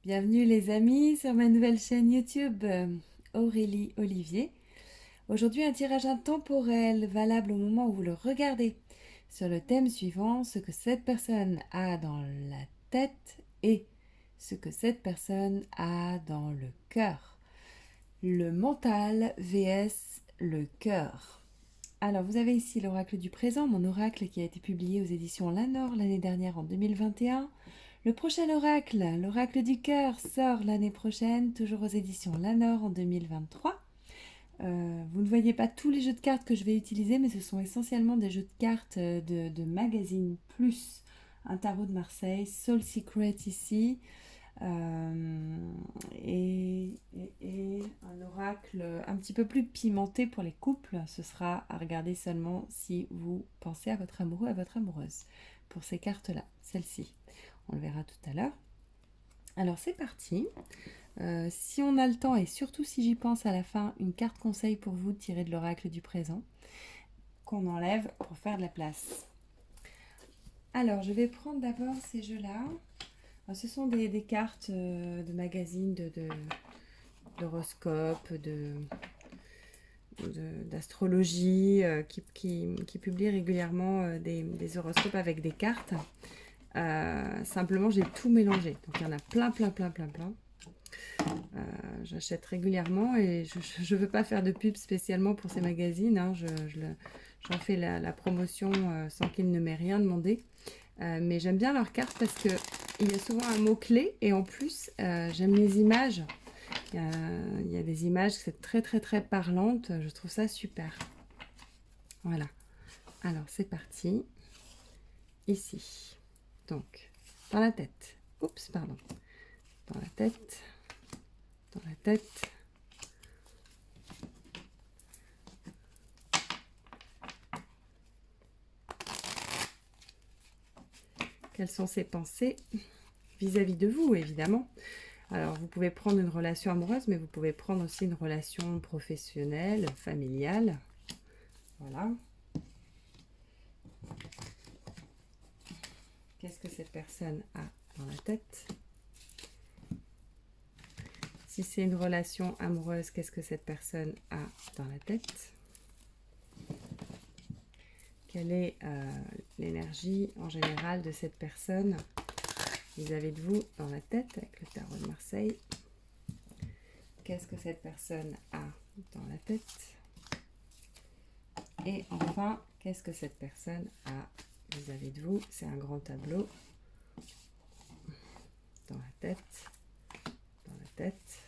Bienvenue les amis sur ma nouvelle chaîne YouTube Aurélie Olivier. Aujourd'hui un tirage intemporel valable au moment où vous le regardez sur le thème suivant, ce que cette personne a dans la tête et ce que cette personne a dans le cœur. Le mental vs le cœur. Alors vous avez ici l'oracle du présent, mon oracle qui a été publié aux éditions Lanor l'année dernière en 2021. Le prochain oracle, l'oracle du cœur, sort l'année prochaine, toujours aux éditions Lanor en 2023. Vous ne voyez pas tous les jeux de cartes que je vais utiliser, mais ce sont essentiellement des jeux de cartes de magazine plus un tarot de Marseille, Soul Secret ici, et un oracle un petit peu plus pimenté pour les couples. Ce sera à regarder seulement si vous pensez à votre amoureux, à votre amoureuse. Pour ces cartes-là, celle-ci. On le verra tout à l'heure. Alors c'est parti. Si on a le temps et surtout si j'y pense à la fin, une carte conseil pour vous tirée de l'oracle du présent qu'on enlève pour faire de la place. Alors je vais prendre d'abord ces jeux-là. Ce sont des cartes de magazines, d'horoscopes, d'astrologie qui publient régulièrement des horoscopes avec des cartes. Simplement, j'ai tout mélangé. Donc, il y en a plein. J'achète régulièrement et je ne veux pas faire de pub spécialement pour ces magazines. Hein. J'en fais la promotion sans qu'ils ne m'aient rien demandé. Mais j'aime bien leurs cartes parce qu'il y a souvent un mot-clé et en plus, j'aime les images. Il y a des images, c'est très parlante. Je trouve ça super. Voilà. Alors, c'est parti. Ici. Donc, dans la tête. Oups, pardon. Dans la tête. Dans la tête. Quelles sont ses pensées vis-à-vis de vous, évidemment. Alors, vous pouvez prendre une relation amoureuse, mais vous pouvez prendre aussi une relation professionnelle, familiale. Voilà. Qu'est-ce que cette personne a dans la tête? Si c'est une relation amoureuse, qu'est-ce que cette personne a dans la tête? Quelle est l'énergie en général de cette personne vis-à-vis de vous dans la tête avec le tarot de Marseille? Qu'est-ce que cette personne a dans la tête? Et enfin, qu'est-ce que cette personne a vis-à-vis de vous? C'est un grand tableau. Dans la tête. Dans la tête.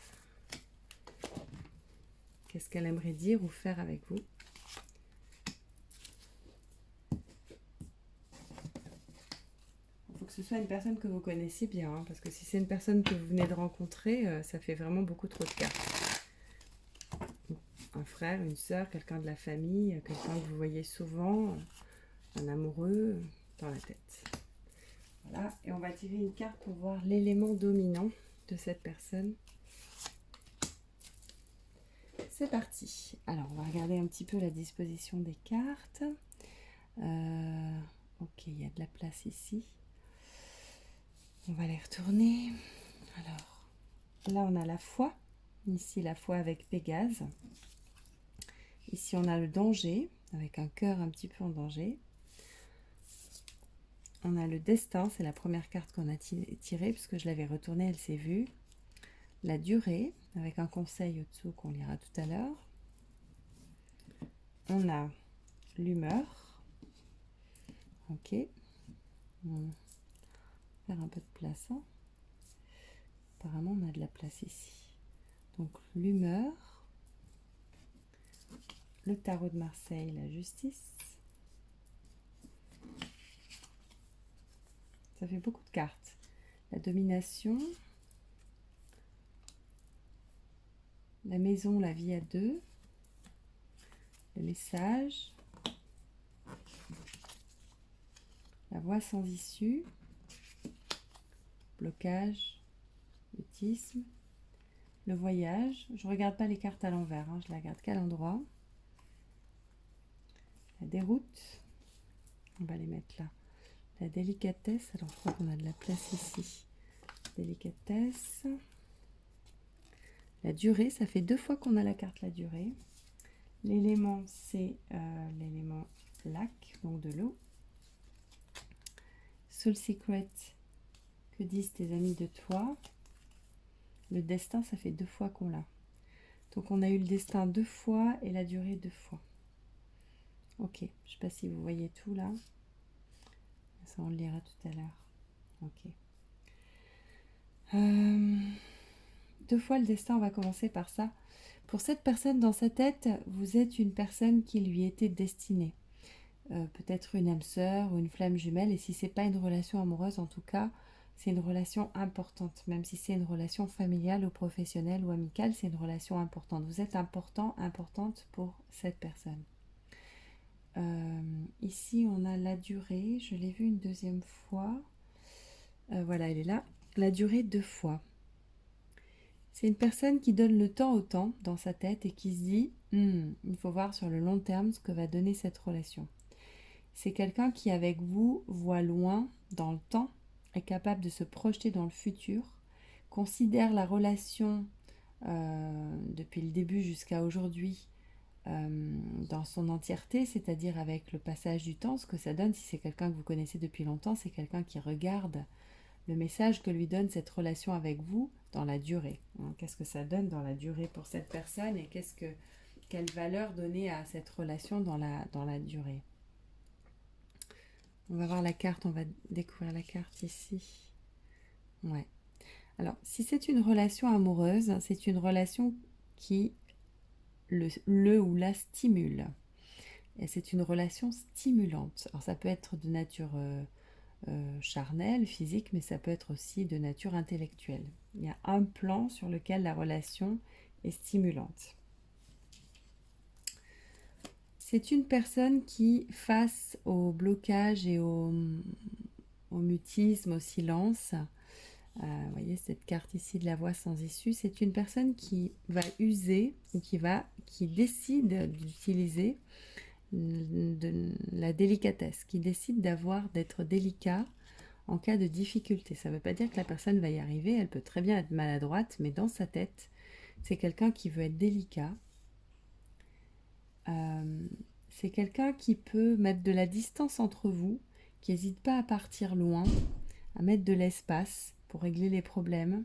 Qu'est-ce qu'elle aimerait dire ou faire avec vous? Il faut que ce soit une personne que vous connaissez bien, hein, parce que si c'est une personne que vous venez de rencontrer, ça fait vraiment beaucoup trop de cartes. Un frère, une sœur, quelqu'un de la famille, quelqu'un que vous voyez souvent, un amoureux, dans la tête. Voilà, et on va tirer une carte pour voir l'élément dominant de cette personne. C'est parti. Alors, on va regarder un petit peu la disposition des cartes. Ok, il y a de la place ici. On va les retourner. Alors, là, on a la foi. Ici, la foi avec Pégase. Ici, on a le danger, avec un cœur un petit peu en danger. On a le destin, c'est la première carte qu'on a tirée, puisque je l'avais retournée, elle s'est vue. La durée, avec un conseil au-dessous qu'on lira tout à l'heure. On a l'humeur. Ok. On va faire un peu de place. Hein. Apparemment, on a de la place ici. Donc, l'humeur. Le tarot de Marseille, la justice. Ça fait beaucoup de cartes. La domination. La maison, la vie à deux. Le message. La voie sans issue. Blocage. Mutisme. Le voyage. Je ne regarde pas les cartes à l'envers. Hein, je la regarde qu'à l'endroit. La déroute. On va les mettre là. La délicatesse. Alors, je crois qu'on a de la place ici. délicatesse. La durée, ça fait 2 fois qu'on a la carte la durée. L'élément, c'est l'élément lac, donc de l'eau. Soul Secret, que disent tes amis de toi? Le destin, ça fait 2 fois qu'on l'a. Donc on a eu le destin 2 fois et la durée 2 fois. Ok, je ne sais pas si vous voyez tout là. Ça, on le lira tout à l'heure. Ok. 2 fois le destin, on va commencer par ça. Pour cette personne dans sa tête, vous êtes une personne qui lui était destinée. Peut-être une âme sœur ou une flamme jumelle. Et si c'est pas une relation amoureuse, en tout cas, c'est une relation importante. Même si c'est une relation familiale ou professionnelle ou amicale, c'est une relation importante. Vous êtes important, importante pour cette personne. Ici, on a la durée. Je l'ai vue une deuxième fois. Voilà, elle est là. La durée 2 fois. C'est une personne qui donne le temps au temps dans sa tête et qui se dit il faut voir sur le long terme ce que va donner cette relation. C'est quelqu'un qui, avec vous, voit loin dans le temps, est capable de se projeter dans le futur, considère la relation depuis le début jusqu'à aujourd'hui dans son entièreté, c'est-à-dire avec le passage du temps, ce que ça donne. Si c'est quelqu'un que vous connaissez depuis longtemps, c'est quelqu'un qui regarde le message que lui donne cette relation avec vous dans la durée. Qu'est-ce que ça donne dans la durée pour cette personne et quelle valeur donner à cette relation dans la durée. On va voir la carte, on va découvrir la carte ici. Ouais. Alors, si c'est une relation amoureuse, c'est une relation qui le ou la stimule. Et c'est une relation stimulante. Alors, ça peut être de nature charnelle, physique, mais ça peut être aussi de nature intellectuelle. Il y a un plan sur lequel la relation est stimulante. C'est une personne qui, face au blocage et au mutisme, au silence, vous voyez cette carte ici de la voie sans issue, c'est une personne qui va user ou qui décide d'utiliser de la délicatesse, qui décide d'être délicat en cas de difficulté. Ça ne veut pas dire que la personne va y arriver, elle peut très bien être maladroite, mais dans sa tête, c'est quelqu'un qui veut être délicat. C'est quelqu'un qui peut mettre de la distance entre vous, qui n'hésite pas à partir loin, à mettre de l'espace pour régler les problèmes.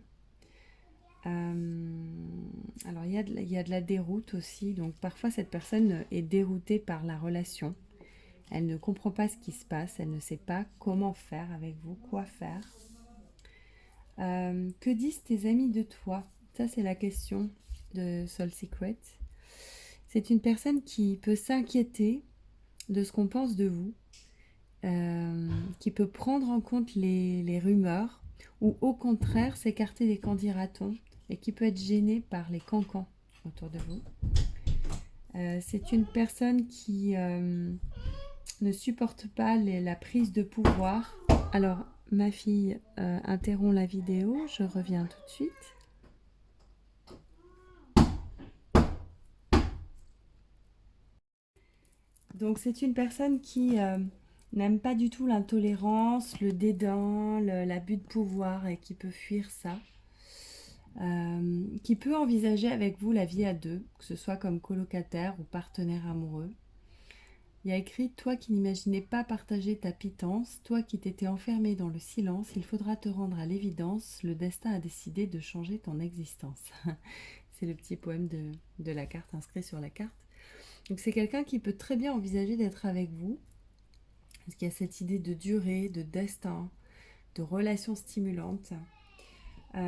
Alors il y a de la déroute aussi, donc parfois cette personne est déroutée par la relation. Elle ne comprend pas ce qui se passe, elle ne sait pas comment faire avec vous, quoi faire. Que disent tes amis de toi? Ça, c'est la question de Soul Secret. C'est une personne qui peut s'inquiéter de ce qu'on pense de vous, qui peut prendre en compte les rumeurs, ou au contraire s'écarter des candidatons, et qui peut être gênée par les cancans autour de vous. C'est une personne qui ne supporte pas la prise de pouvoir. Alors, ma fille interrompt la vidéo, je reviens tout de suite. Donc, c'est une personne qui n'aime pas du tout l'intolérance, le dédain, l'abus de pouvoir et qui peut fuir ça. Qui peut envisager avec vous la vie à deux, que ce soit comme colocataire ou partenaire amoureux. Il y a écrit: toi qui n'imaginais pas partager ta pitance, toi qui t'étais enfermé dans le silence, il faudra te rendre à l'évidence, le destin a décidé de changer ton existence. C'est le petit poème de la carte inscrit sur la carte. Donc c'est quelqu'un qui peut très bien envisager d'être avec vous, parce qu'il y a cette idée de durée, de destin, de relation stimulante.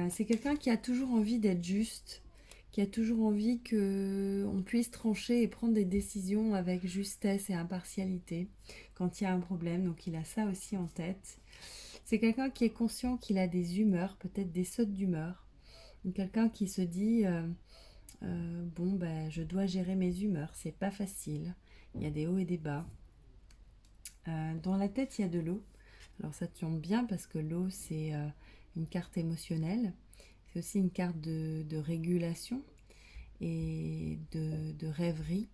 C'est quelqu'un qui a toujours envie d'être juste, qui a toujours envie qu'on puisse trancher et prendre des décisions avec justesse et impartialité quand il y a un problème. Donc il a ça aussi en tête. C'est quelqu'un qui est conscient qu'il a des humeurs, peut-être des sautes d'humeur. Quelqu'un qui se dit je dois gérer mes humeurs, c'est pas facile. Il y a des hauts et des bas. Dans la tête, il y a de l'eau. Alors ça tombe bien parce que l'eau, c'est une carte émotionnelle. C'est aussi une carte de régulation et de rêverie.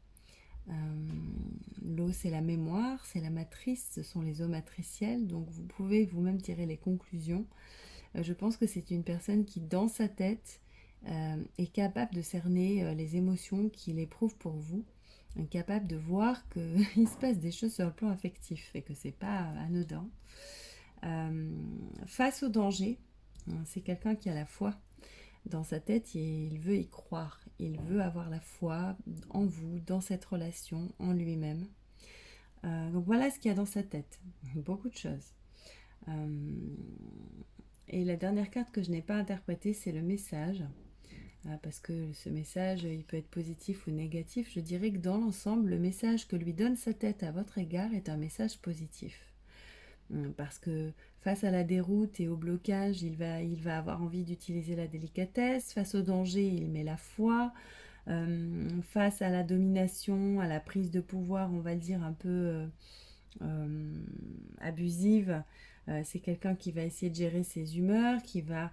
L'eau, c'est la mémoire, c'est la matrice, ce sont les eaux matricielles. Donc vous pouvez vous-même tirer les conclusions. Je pense que c'est une personne qui, dans sa tête, est capable de cerner les émotions qu'il éprouve pour vous, est capable de voir qu'il se passe des choses sur le plan affectif et que c'est pas anodin. Face au danger, c'est quelqu'un qui a la foi dans sa tête et il veut y croire. Il veut avoir la foi en vous, dans cette relation, en lui-même. Donc voilà ce qu'il y a dans sa tête. Beaucoup de choses. Et la dernière carte que je n'ai pas interprétée, c'est le message. Parce que ce message, il peut être positif ou négatif. Je dirais que dans l'ensemble, le message que lui donne sa tête à votre égard est un message positif. Parce que face à la déroute et au blocage, il va avoir envie d'utiliser la délicatesse. Face au danger, il met la foi. Face à la domination, à la prise de pouvoir, on va le dire un peu abusive, c'est quelqu'un qui va essayer de gérer ses humeurs, qui va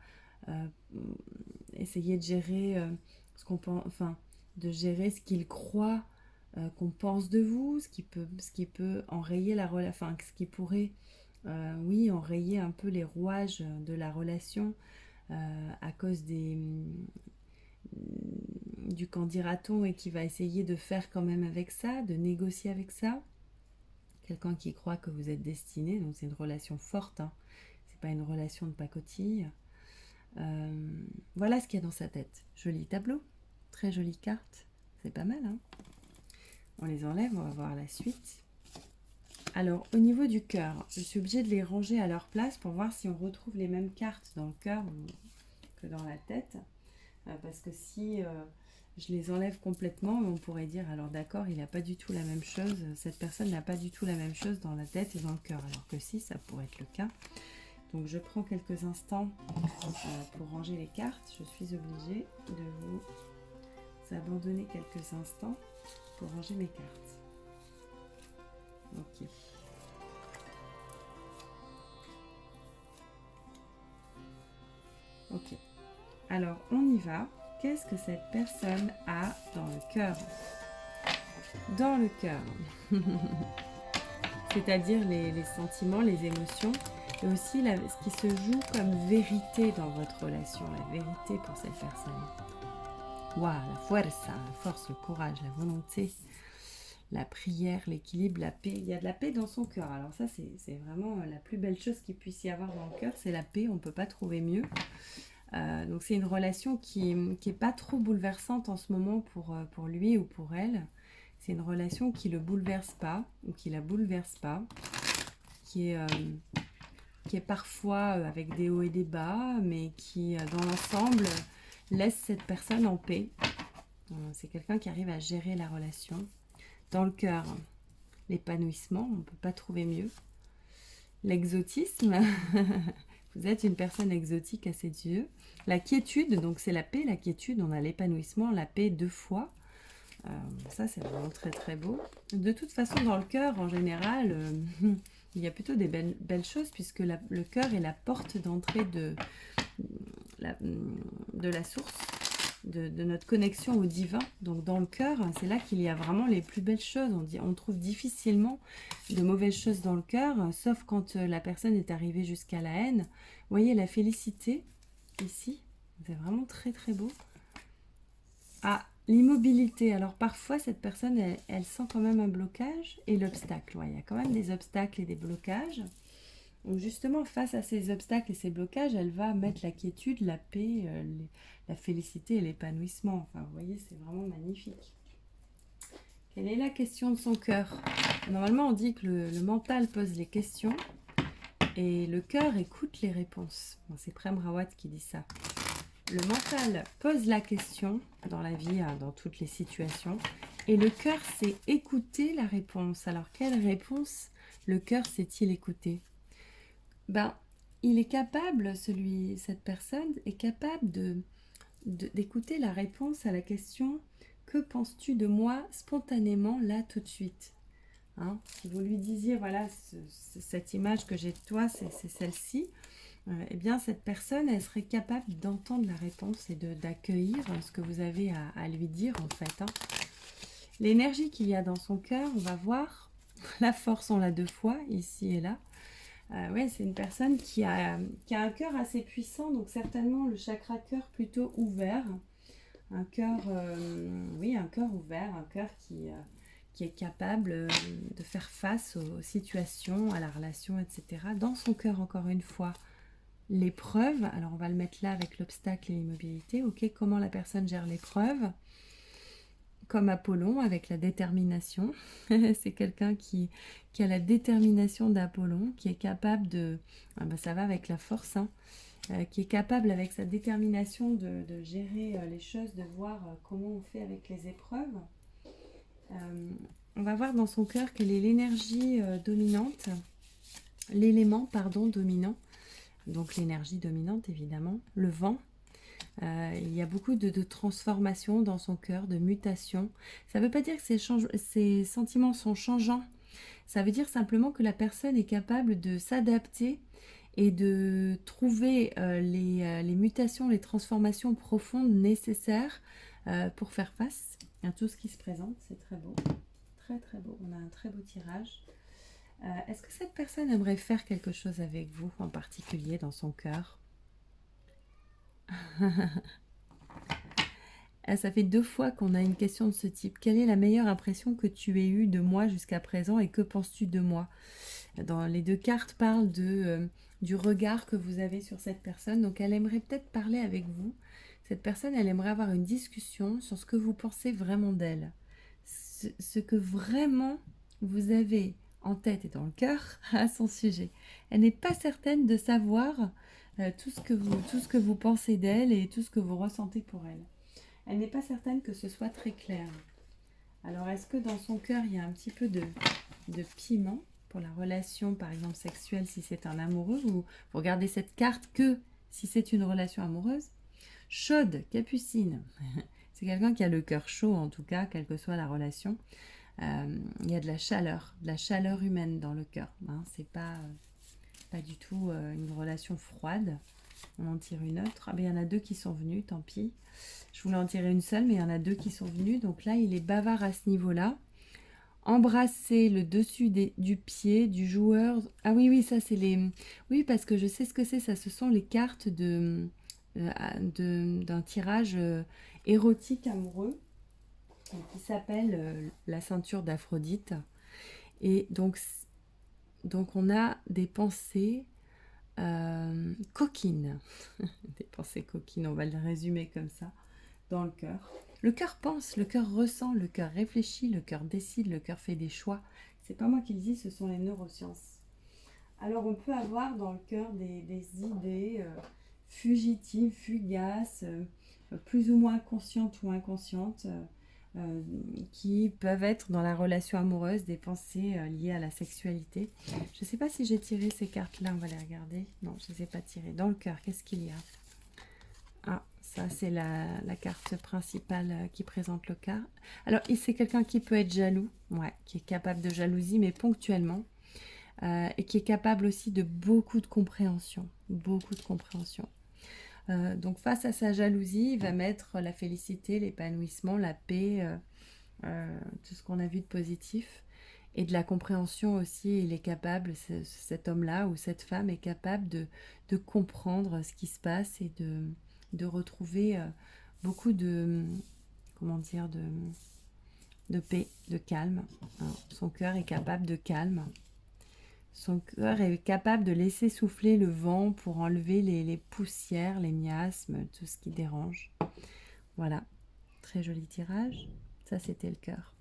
essayer de gérer ce qu'on pense, enfin, de gérer ce qu'il croit qu'on pense de vous, ce qui peut enrayer la relation, enfin, ce qui pourrait, oui, enrayer un peu les rouages de la relation à cause du qu'en dira-t-on et qui va essayer de faire quand même avec ça, de négocier avec ça. Quelqu'un qui croit que vous êtes destiné, donc c'est une relation forte, hein. C'est pas une relation de pacotille. Voilà ce qu'il y a dans sa tête. Joli tableau, très jolie carte, c'est pas mal, hein. On les enlève, on va voir la suite. Alors, au niveau du cœur, je suis obligée de les ranger à leur place pour voir si on retrouve les mêmes cartes dans le cœur que dans la tête. Parce que si je les enlève complètement, on pourrait dire, alors d'accord, il n'a pas du tout la même chose, cette personne n'a pas du tout la même chose dans la tête et dans le cœur, alors que si, ça pourrait être le cas. Donc je prends quelques instants pour ranger les cartes. Je suis obligée de vous abandonner quelques instants pour ranger mes cartes. Ok. Ok. Alors on y va. Qu'est-ce que cette personne a dans le cœur? Dans le cœur. C'est-à-dire les sentiments, les émotions. Et aussi ce qui se joue comme vérité dans votre relation, la vérité pour cette personne. Waouh, la fuerza, la force, le courage, la volonté, la prière, l'équilibre, la paix. Il y a de la paix dans son cœur. Alors ça, c'est vraiment la plus belle chose qu'il puisse y avoir dans le cœur, c'est la paix. On ne peut pas trouver mieux. Donc c'est une relation qui n'est pas trop bouleversante en ce moment pour lui ou pour elle. C'est une relation qui ne le bouleverse pas ou qui ne la bouleverse pas, qui est parfois avec des hauts et des bas, mais qui, dans l'ensemble, laisse cette personne en paix. C'est quelqu'un qui arrive à gérer la relation. Dans le cœur, l'épanouissement, on ne peut pas trouver mieux. L'exotisme, vous êtes une personne exotique à ses yeux. La quiétude, donc c'est la paix, la quiétude, on a l'épanouissement, la paix 2 fois. Ça, c'est vraiment très très beau. De toute façon, dans le cœur, en général, il y a plutôt des belles choses puisque le cœur est la porte d'entrée de la source, de notre connexion au divin. Donc dans le cœur, c'est là qu'il y a vraiment les plus belles choses. On trouve difficilement de mauvaises choses dans le cœur, sauf quand la personne est arrivée jusqu'à la haine. Vous voyez la félicité ici, c'est vraiment très très beau. Ah, l'immobilité. Alors parfois cette personne, elle sent quand même un blocage et l'obstacle. Ouais, il y a quand même des obstacles et des blocages. Donc justement, face à ces obstacles et ces blocages, elle va mettre la quiétude, la paix, la félicité et l'épanouissement. Enfin, vous voyez, c'est vraiment magnifique. Quelle est la question de son cœur? Normalement, on dit que le mental pose les questions et le cœur écoute les réponses. Bon, c'est Prem Rawat qui dit ça. Le mental pose la question dans la vie, hein, dans toutes les situations, et le cœur sait écouter la réponse. Alors, quelle réponse le cœur sait-il écouter? Ben, il est capable, cette personne est capable d'écouter la réponse à la question « Que penses-tu de moi spontanément, là, tout de suite ?» Hein, si vous lui disiez, voilà, cette image que j'ai de toi, c'est celle-ci, eh bien, cette personne, elle serait capable d'entendre la réponse et d'accueillir ce que vous avez à lui dire, en fait. Hein. L'énergie qu'il y a dans son cœur, on va voir, la force, on l'a 2 fois, ici et là. Ouais, c'est une personne qui a un cœur assez puissant, donc certainement le chakra cœur plutôt ouvert. Un cœur, oui, un cœur ouvert, un cœur qui est capable de faire face aux situations, à la relation, etc. Dans son cœur, encore une fois, l'épreuve, alors on va le mettre là avec l'obstacle et l'immobilité, ok, comment la personne gère l'épreuve, comme Apollon avec la détermination. C'est quelqu'un qui a la détermination d'Apollon, qui est capable de... Ah ben ça va avec la force, hein, qui est capable avec sa détermination de gérer les choses, de voir comment on fait avec les épreuves. On va voir dans son cœur quelle est l'énergie dominante, l'élément, pardon, dominant. Donc l'énergie dominante, évidemment, le vent. Il y a beaucoup de transformations dans son cœur, de mutations. Ça ne veut pas dire que ses sentiments sont changeants. Ça veut dire simplement que la personne est capable de s'adapter et de trouver les mutations, les transformations profondes nécessaires pour faire face à tout ce qui se présente. C'est très beau, très très beau. On a un très beau tirage. Est-ce que cette personne aimerait faire quelque chose avec vous en particulier dans son cœur? Ça fait 2 fois qu'on a une question de ce type. Quelle est la meilleure impression que tu aies eue de moi jusqu'à présent et que penses-tu de moi? Dans les 2 cartes parlent du regard que vous avez sur cette personne. Donc elle aimerait peut-être parler avec vous. Cette personne, elle aimerait avoir une discussion sur ce que vous pensez vraiment d'elle. Ce que vraiment vous avez en tête et dans le cœur à son sujet. Elle n'est pas certaine de savoir tout ce que vous pensez d'elle et tout ce que vous ressentez pour elle. Elle n'est pas certaine que ce soit très clair. Alors, est-ce que dans son cœur, il y a un petit peu de piment pour la relation, par exemple, sexuelle, si c'est un amoureux, ou vous regardez cette carte que si c'est une relation amoureuse? Chaude, Capucine. C'est quelqu'un qui a le cœur chaud, en tout cas, quelle que soit la relation. Il y a de la chaleur humaine dans le cœur. Hein. C'est pas du tout une relation froide. On en tire une autre. Ah ben, il y en a 2 qui sont venus, tant pis. Je voulais en tirer une seule, mais il y en a 2 qui sont venus. Donc là, il est bavard à ce niveau-là. Embrasser le dessus du pied du joueur. Ah oui, oui, ça c'est les... Oui, parce que je sais ce que c'est. Ça, ce sont les cartes d'un tirage érotique amoureux qui s'appelle la ceinture d'Aphrodite. Et donc on a des pensées coquines. Des pensées coquines, on va le résumer comme ça, dans le cœur. Le cœur pense, le cœur ressent, le cœur réfléchit, le cœur décide, le cœur fait des choix. C'est pas moi qui le dis, ce sont les neurosciences. Alors on peut avoir dans le cœur des idées fugitives, fugaces, plus ou moins conscientes ou inconscientes, qui peuvent être dans la relation amoureuse des pensées liées à la sexualité. Je ne sais pas si j'ai tiré ces cartes-là, on va les regarder. Non, je ne les ai pas tirées. Dans le cœur, qu'est-ce qu'il y a? Ah, ça c'est la carte principale qui présente le cas. Alors, c'est quelqu'un qui peut être jaloux, ouais, qui est capable de jalousie, mais ponctuellement, et qui est capable aussi de beaucoup de compréhension, beaucoup de compréhension. Donc face à sa jalousie, il va mettre la félicité, l'épanouissement, la paix, tout ce qu'on a vu de positif, et de la compréhension aussi. Il est capable, cet homme-là ou cette femme est capable de comprendre ce qui se passe et de retrouver beaucoup de, comment dire, de paix, de calme. Hein. Son cœur est capable de calme. Son cœur est capable de laisser souffler le vent pour enlever les poussières, les miasmes, tout ce qui dérange. Voilà, très joli tirage. Ça, c'était le cœur.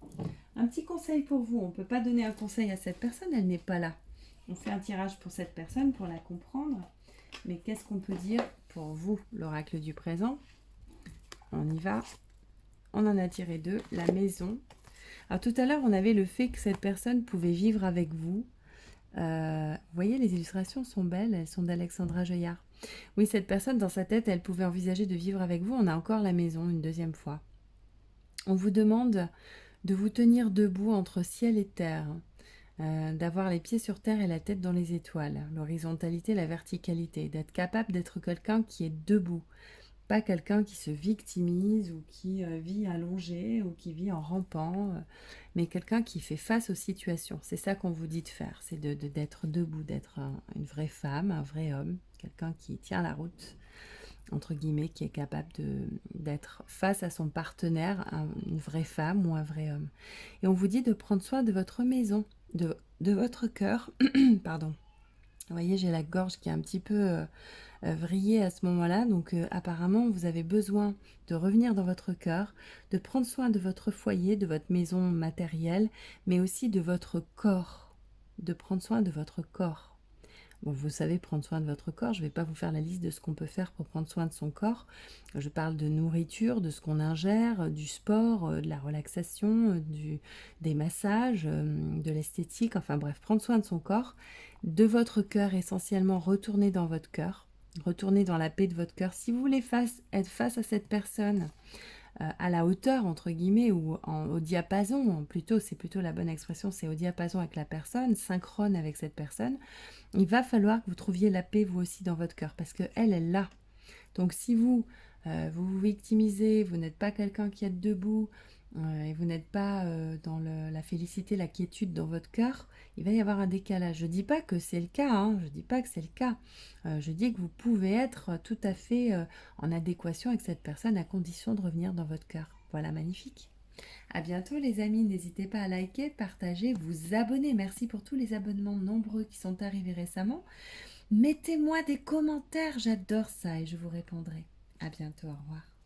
Un petit conseil pour vous. On ne peut pas donner un conseil à cette personne, elle n'est pas là. On fait un tirage pour cette personne, pour la comprendre. Mais qu'est-ce qu'on peut dire pour vous, l'oracle du présent? On y va. On en a tiré 2. La maison. Alors tout à l'heure, on avait le fait que cette personne pouvait vivre avec vous. Vous voyez, les illustrations sont belles, elles sont d'Alexandra Joyard. Oui, cette personne, dans sa tête, elle pouvait envisager de vivre avec vous. On a encore la maison une deuxième fois. On vous demande de vous tenir debout entre ciel et terre, d'avoir les pieds sur terre et la tête dans les étoiles, l'horizontalité, la verticalité, d'être capable d'être quelqu'un qui est debout, pas quelqu'un qui se victimise ou qui vit allongé ou qui vit en rampant, mais quelqu'un qui fait face aux situations. C'est ça qu'on vous dit de faire, c'est d'être debout, d'être une vraie femme, un vrai homme, quelqu'un qui tient la route, entre guillemets, qui est capable d'être face à son partenaire, une vraie femme ou un vrai homme. Et on vous dit de prendre soin de votre maison, de votre cœur, pardon. Vous voyez, j'ai la gorge qui est un petit peu vrillée à ce moment-là, donc apparemment vous avez besoin de revenir dans votre cœur, de prendre soin de votre foyer, de votre maison matérielle, mais aussi de votre corps, de prendre soin de votre corps. Bon, vous savez prendre soin de votre corps, je ne vais pas vous faire la liste de ce qu'on peut faire pour prendre soin de son corps. Je parle de nourriture, de ce qu'on ingère, du sport, de la relaxation, des massages, de l'esthétique, enfin bref, prendre soin de son corps, de votre cœur essentiellement, retourner dans votre cœur, retourner dans la paix de votre cœur. Si vous voulez être face à cette personne, à la hauteur, entre guillemets, ou au diapason, plutôt, c'est plutôt la bonne expression, c'est au diapason avec la personne, synchrone avec cette personne, il va falloir que vous trouviez la paix vous aussi dans votre cœur, parce qu'elle, elle est là. Donc si vous vous victimisez, vous n'êtes pas quelqu'un qui est debout, et vous n'êtes pas dans la félicité, la quiétude dans votre cœur, il va y avoir un décalage. Je ne dis pas que c'est le cas, hein, je dis pas que c'est le cas. Je dis que vous pouvez être tout à fait en adéquation avec cette personne à condition de revenir dans votre cœur. Voilà, magnifique. À bientôt les amis, n'hésitez pas à liker, partager, vous abonner. Merci pour tous les abonnements nombreux qui sont arrivés récemment. Mettez-moi des commentaires, j'adore ça et je vous répondrai. À bientôt, au revoir.